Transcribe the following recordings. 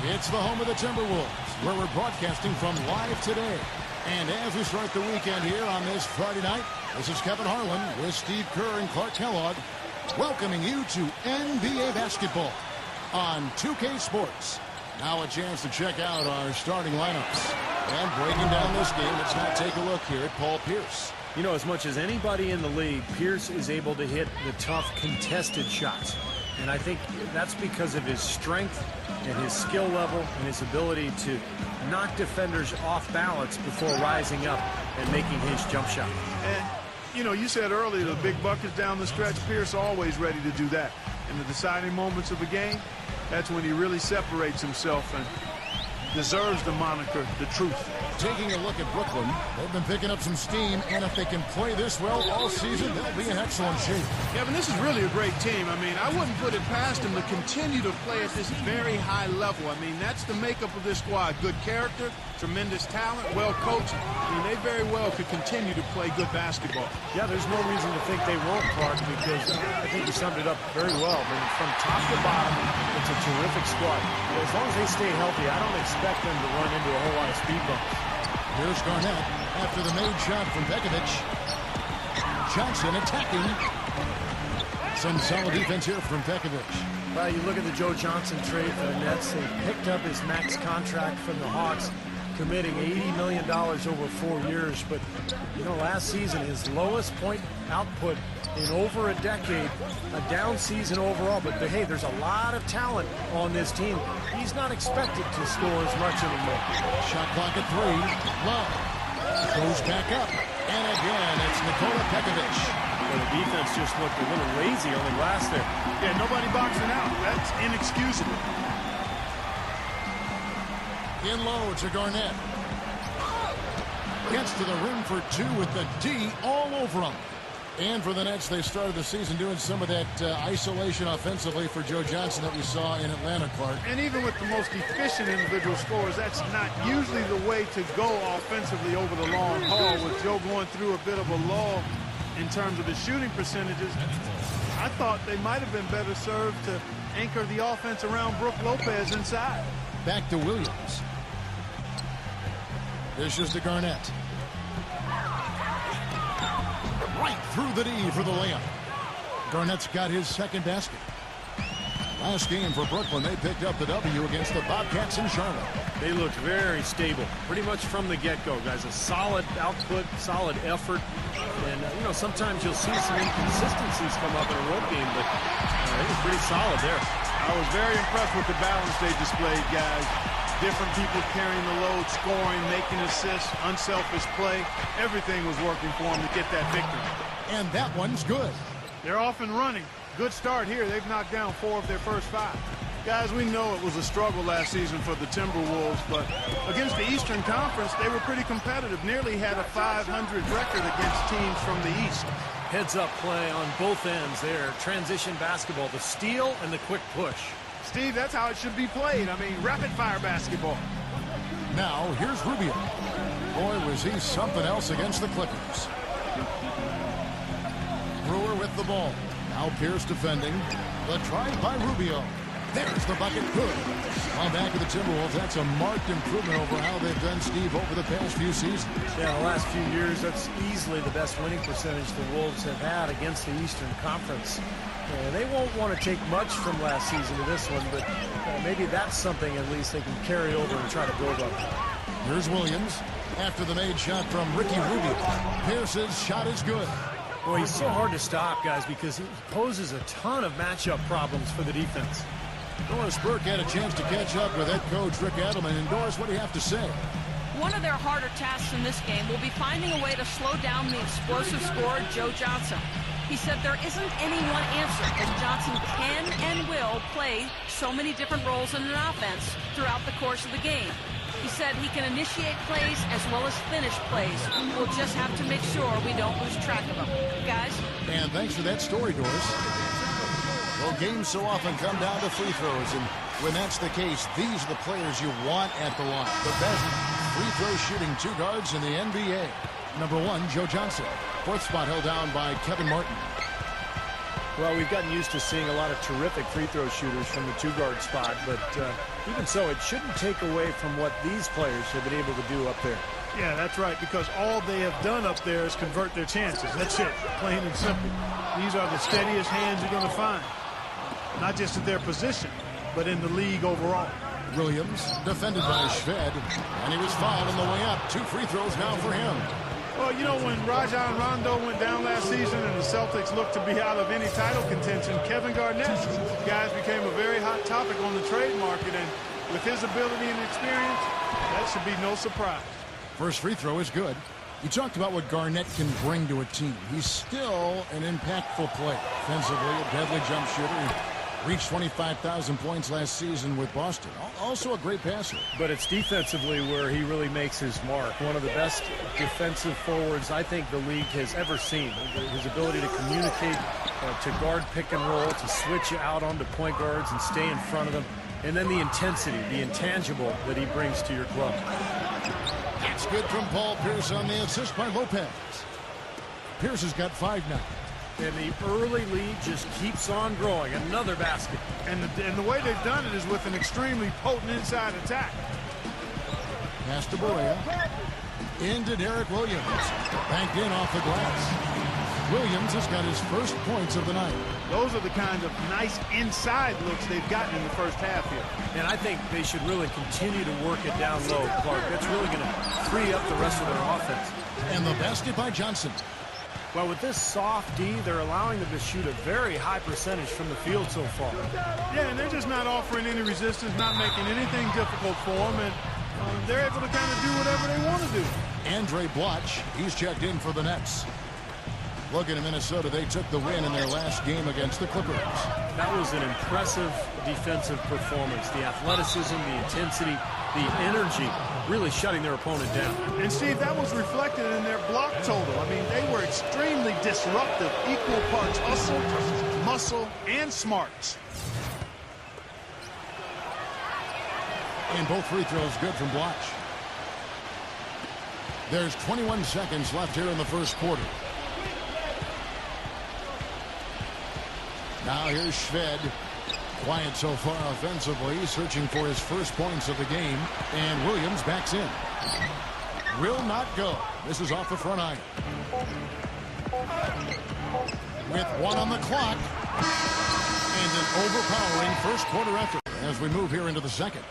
It's the home of the Timberwolves, where we're broadcasting from live today. And as we start the weekend here on this Friday night, this is Kevin Harlan with Steve Kerr and Clark Kellogg, welcoming you to NBA basketball on 2K Sports. Now a chance to check out our starting lineups. And breaking down this game, let's now take a look here at Paul Pierce. You know, as much as anybody in the league, Pierce is able to hit the tough contested shots. And I think that's because of his strength and his skill level and his ability to knock defenders off balance before rising up and making his jump shot. And, you know, you said earlier the big buckets down the stretch. Pierce always ready to do that. In the deciding moments of a game, that's when he really separates himself and deserves the moniker, the truth. Taking a look at Brooklyn, they've been picking up some steam, and if they can play this well all season, they'll be in excellent shape. Kevin, this is really a great team. I mean, I wouldn't put it past them to continue to play at this very high level. I mean, that's the makeup of this squad. Good character, tremendous talent, well coached. I mean, they very well could continue to play good basketball. Yeah, there's no reason to think they won't, Clark, because I think you summed it up very well. I mean, from top to bottom, it's a terrific squad. As long as they stay healthy, I don't expect them to run into a whole lot of speed bumps. Here's Garnett after the made shot from Pekovic. Johnson attacking. Some solid defense here from Pekovic. Well, you look at the Joe Johnson trade for the Nets. They picked up his max contract from the Hawks, committing $80 million over 4 years. But, you know, last season, his lowest point output in over a decade, a down season overall. But hey, there's a lot of talent on this team. He's not expected to score as much anymore. Shot clock at 3. Love goes back up. And again, it's Nikola Pekovic. Well, the defense just looked a little lazy on the glass there. Yeah, nobody boxing out. That's inexcusable. In low to Garnett. Gets to the rim for 2 with the D all over him. And for the Nets, they started the season doing some of that isolation offensively for Joe Johnson that we saw in Atlanta, Clark. And even with the most efficient individual scorers, that's not usually the way to go offensively over the long haul. With Joe going through a bit of a lull in terms of his shooting percentages, I thought they might have been better served to anchor the offense around Brook Lopez inside. Back to Williams. Dishes to Garnett. Right through the D for the layup. Garnett's got his second basket. Last game for Brooklyn, they picked up the W against the Bobcats in Charlotte. They looked very stable, pretty much from the get-go, guys. A solid output, solid effort. And, you know, sometimes you'll see some inconsistencies come up in a road game, but they were pretty solid there. I was very impressed with the balance they displayed, guys. Different people carrying the load, scoring, making assists, unselfish play. Everything was working for them to get that victory. And that one's good. They're off and running. Good start here. They've knocked down 4 of their first 5. Guys, we know it was a struggle last season for the Timberwolves, but against the Eastern Conference, they were pretty competitive. Nearly had a 500 record against teams from the East. Heads-up play on both ends there. Transition basketball, the steal and the quick push. Steve, that's how it should be played. I mean, rapid-fire basketball. Now, here's Rubio. Boy, was he something else against the Clippers. Brewer with the ball. Now Pierce defending. The try by Rubio. There's the bucket. Good. On back of the Timberwolves, that's a marked improvement over how they've done, Steve, over the past few seasons. Yeah, the last few years, that's easily the best winning percentage the Wolves have had against the Eastern Conference. They won't want to take much from last season to this one, but maybe that's something at least they can carry over and try to build on. Here's Williams after the made shot from Ricky Rubio. Pierce's shot is good. Boy, he's so hard to stop, guys, because he poses a ton of matchup problems for the defense. Doris Burke had a chance to catch up with head coach Rick Adelman. And Doris, what do you have to say? One of their harder tasks in this game will be finding a way to slow down the explosive scorer, Joe Johnson. He said there isn't any one answer, as Johnson can and will play so many different roles in an offense throughout the course of the game. He said he can initiate plays as well as finish plays. We'll just have to make sure we don't lose track of them. Guys? And thanks for that story, Doris. Well, games so often come down to free throws, and when that's the case, these are the players you want at the line. The best free throw shooting 2 guards in the NBA. Number 1, Joe Johnson. 4th spot held down by Kevin Martin. Well, we've gotten used to seeing a lot of terrific free throw shooters from the two-guard spot, but even so, it shouldn't take away from what these players have been able to do up there. Yeah, that's right, because all they have done up there is convert their chances. That's it, plain and simple. These are the steadiest hands you're going to find, not just at their position, but in the league overall. Williams defended by Shved, and he was fouled on the way up. 2 free throws now for him. Well, you know, when Rajon Rondo went down last season and the Celtics looked to be out of any title contention, Kevin Garnett, guys, became a very hot topic on the trade market, and with his ability and experience, that should be no surprise. First free throw is good. You talked about what Garnett can bring to a team. He's still an impactful player. Offensively, a deadly jump shooter. He reached 25,000 points last season with Boston. Also a great passer. But it's defensively where he really makes his mark. One of the best defensive forwards I think the league has ever seen. His ability to communicate, to guard pick and roll, to switch out onto point guards and stay in front of them. And then the intensity, the intangible that he brings to your club. That's good from Paul Pierce on the assist by Lopez. Pierce has got 5 now. And the early lead just keeps on growing. Another basket. And the way they've done it is with an extremely potent inside attack. Pass to Boya. Into Derek Williams. Banked in off the glass. Williams has got his first points of the night. Those are the kind of nice inside looks they've gotten in the first half here. And I think they should really continue to work it down low, Clark. That's really going to free up the rest of their offense. And the basket by Johnson. Well, with this soft D, they're allowing them to shoot a very high percentage from the field so far. Yeah, and they're just not offering any resistance, not making anything difficult for them, and they're able to kind of do whatever they want to do. Andre Bloch, he's checked in for the Nets. Looking at Minnesota, they took the win in their last game against the Clippers. That was an impressive defensive performance. The athleticism, the intensity, the energy, really shutting their opponent down. And, Steve, that was reflected in their block total. I mean, they were extremely disruptive, equal parts hustle, muscle, and smarts. And both free throws good from Bloch. There's 21 seconds left here in the first quarter. Now here's Shved. Quiet so far offensively, searching for his first points of the game. And Williams backs in. Will not go. This is off the front iron. With 1 on the clock. And an overpowering first quarter effort as we move here into the second.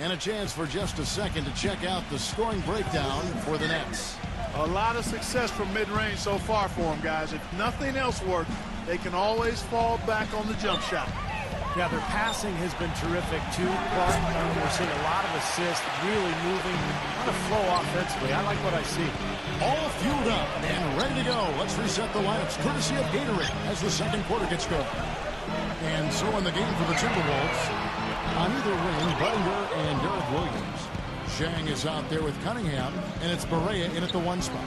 And a chance for just a second to check out the scoring breakdown for the Nets. A lot of success from mid-range so far for them, guys. If nothing else works, they can always fall back on the jump shot. Yeah, their passing has been terrific, too. But we're seeing a lot of assists, really moving, a lot of flow offensively. I like what I see. All fueled up and ready to go. Let's reset the lineups, courtesy of Gatorade, as the second quarter gets going. And so in the game for the Timberwolves, on either wing, Butler and Derek Williams. Shang is out there with Cunningham, and it's Barea in at the 1 spot.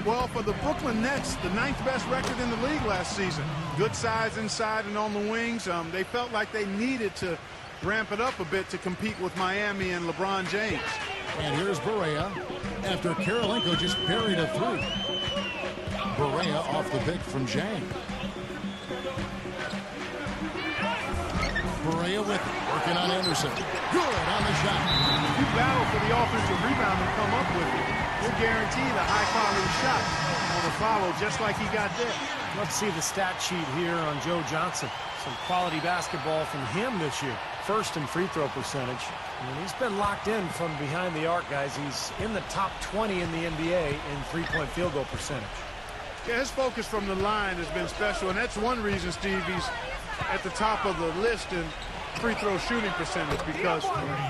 Well, for the Brooklyn Nets, the 9th best record in the league last season. Good size inside and on the wings. They felt like they needed to ramp it up a bit to compete with Miami and LeBron James. And here's Barea after Karolinko just buried a 3. Barea off the pick from Zhang. Barea with it, working on Anderson. Good on the shot. If you battle for the offensive rebound and come up with it, you're guaranteed a high-quality shot on a follow, just like he got there. Let's see the stat sheet here on Joe Johnson. Some quality basketball from him this year. First in free throw percentage. And he's been locked in from behind the arc, guys. He's in the top 20 in the NBA in three-point field goal percentage. Yeah, his focus from the line has been special, and that's one reason, Steve, he's at the top of the list in free throw shooting percentage, because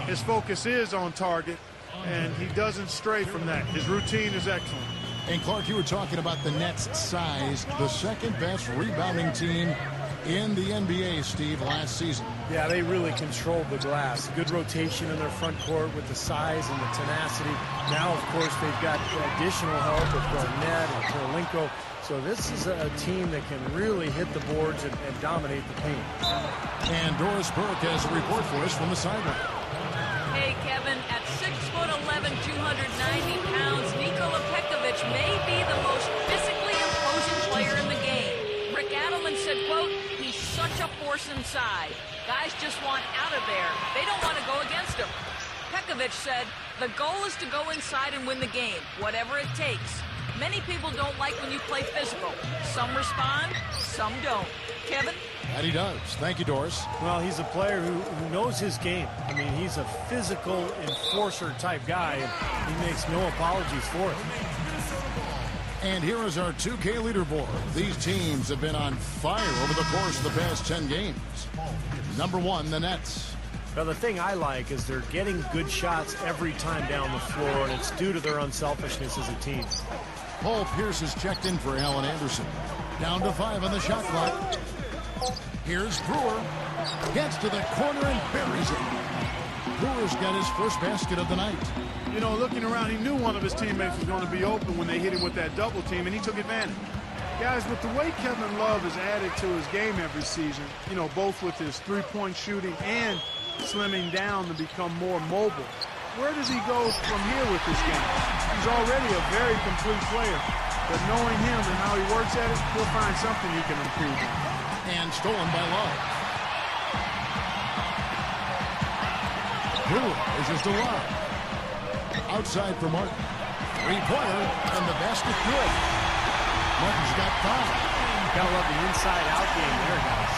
his focus is on target and he doesn't stray from that. His routine is excellent. And Clark, you were talking about the Nets' size, the second best rebounding team in the NBA, Steve, last season. Yeah, they really controlled the glass. Good rotation in their front court with the size and the tenacity. Now, of course, they've got additional help with Garnett and Karolinko. So this is a team that can really hit the boards and dominate the paint. And Doris Burke has a report for us from the sideline. Hey, Kevin, at 6'11", 290 pounds, Nikola Pekovic may be the most physically imposing player in the game. Rick Adelman said, quote, quote, he's such a force inside. Guys just want out of there. They don't want to go against him. Pekovic said, the goal is to go inside and win the game, whatever it takes. Many people don't like when you play physical. Some respond, some don't. Kevin? And he does. Thank you, Doris. Well, he's a player who knows his game. I mean, he's a physical enforcer type guy, and he makes no apologies for it. And here is our 2K leaderboard. These teams have been on fire over the course of the past 10 games. Number 1, the Nets. Now, the thing I like is they're getting good shots every time down the floor, and it's due to their unselfishness as a team. Paul Pierce has checked in for Allen Anderson. Down to 5 on the shot clock. Here's Brewer. Gets to the corner and buries it. Brewer's got his first basket of the night. You know, looking around, he knew one of his teammates was going to be open when they hit him with that double team, and he took advantage. Guys, with the way Kevin Love has added to his game every season, you know, both with his three-point shooting and slimming down to become more mobile, where does he go from here with this game? He's already a very complete player, but knowing him and how he works at it, he'll find something he can improve on. And stolen by Love. Brewer is just a Love. Outside for Martin. Three-pointer, and the basket good. Martin's got 5. Gotta love the inside-out game there, guys.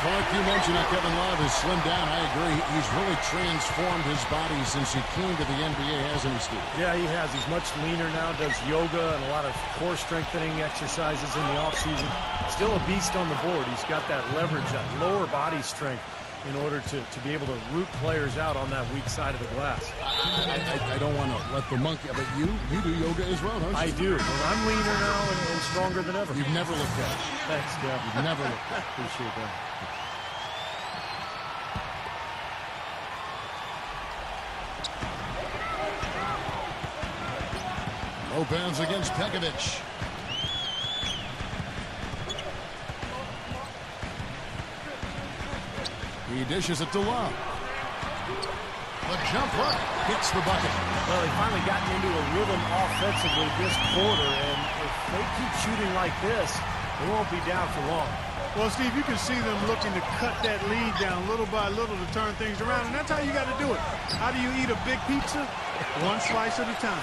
Like you mentioned, Kevin Love has slimmed down. I agree. He's really transformed his body since he came to the NBA, hasn't he, Steve? Yeah, he has. He's much leaner now, does yoga and a lot of core strengthening exercises in the offseason. Still a beast on the board. He's got that leverage, that lower body strength in order to be able to root players out on that weak side of the glass. I don't want to let the monkey, but you do yoga as well, don't you? I do. And I'm leaner now and stronger than ever. You've never looked at it. Thanks, Jeff. You've never looked at it. Appreciate that. Lopez against Pekovic. He dishes it to Love. The jump hook hits the bucket. Well, they finally gotten into a rhythm offensively this quarter, and if they keep shooting like this, they won't be down for long. Well, Steve, you can see them looking to cut that lead down little by little to turn things around, and that's how you got to do it. How do you eat a big pizza? One slice at a time.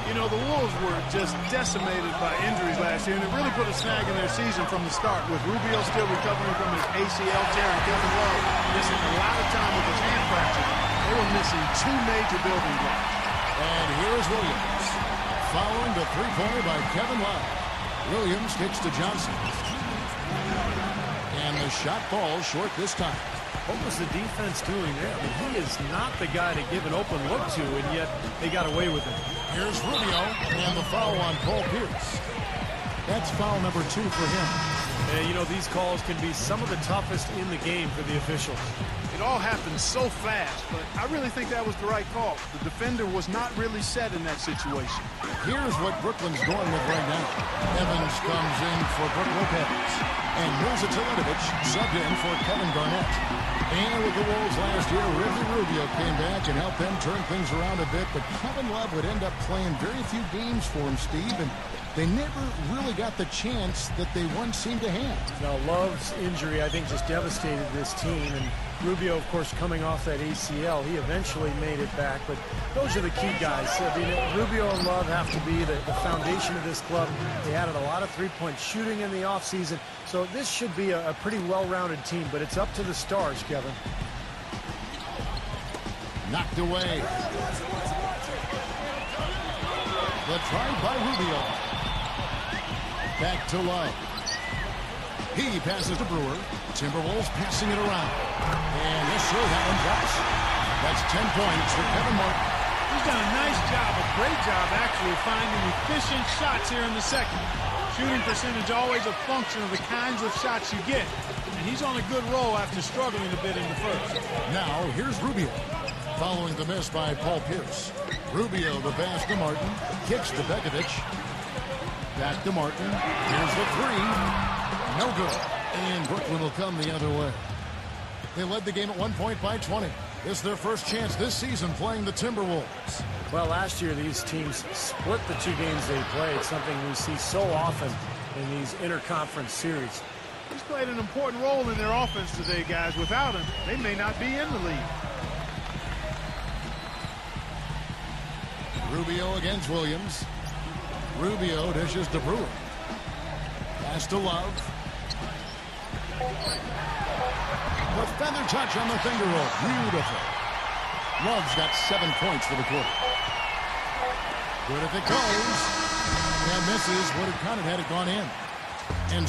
You know, the Wolves were just decimated by injuries last year, and it really put a snag in their season from the start, with Rubio still recovering from his ACL tear and Kevin Love missing a lot of time with his hand fracture. They were missing 2 major building blocks. And here's Williams. Following the three-pointer by Kevin Love. Williams kicks to Johnson. And the shot falls short this time. What was the defense doing there? I mean, he is not the guy to give an open look to, and yet they got away with it. Here's Rubio, and the foul on Paul Pierce. That's foul number 2 for him. And, you know, these calls can be some of the toughest in the game for the officials. It all happened so fast, but I really think that was the right call. The defender was not really set in that situation. Here's what Brooklyn's going with right now. Evans comes in for Brook Lopez. And Mirza Teletovic subbed in for Kevin Garnett. And with the Wolves last year, Ricky Rubio came back and helped them turn things around a bit. But Kevin Love would end up playing very few games for him, Steve. And they never really got the chance that they once seemed to have. Now, Love's injury, I think, just devastated this team. And Rubio, of course, coming off that ACL, he eventually made it back. But those are the key guys. I mean, Rubio and Love have to be the foundation of this club. They added a lot of three-point shooting in the offseason. So this should be a pretty well-rounded team, but it's up to the stars, Kevin. Knocked away. The try by Rubio. Back to Love. He passes to Brewer. Timberwolves passing it around. And yes, sir, that one drops. That's 10 points for Kevin Martin. He's done a nice job, a great job, actually, finding efficient shots here in the second. Shooting percentage always a function of the kinds of shots you get. And he's on a good roll after struggling a bit in the first. Now, here's Rubio. Following the miss by Paul Pierce. Rubio, the pass to Martin. Kicks to Pekovic. Back to Martin. Here's the 3. No good. And Brooklyn will come the other way. They led the game at 1 point by 20. This is their first chance this season playing the Timberwolves. Well, last year these teams split the 2 games they played, something we see so often in these interconference series. He's played an important role in their offense today, guys. Without him, they may not be in the league. Rubio against Williams. Rubio dishes to Brewer. Pass to Love. The feather touch on the finger roll. Beautiful. Love's got 7 points for the quarter. Good if it goes. And misses. Would have counted had it gone in. And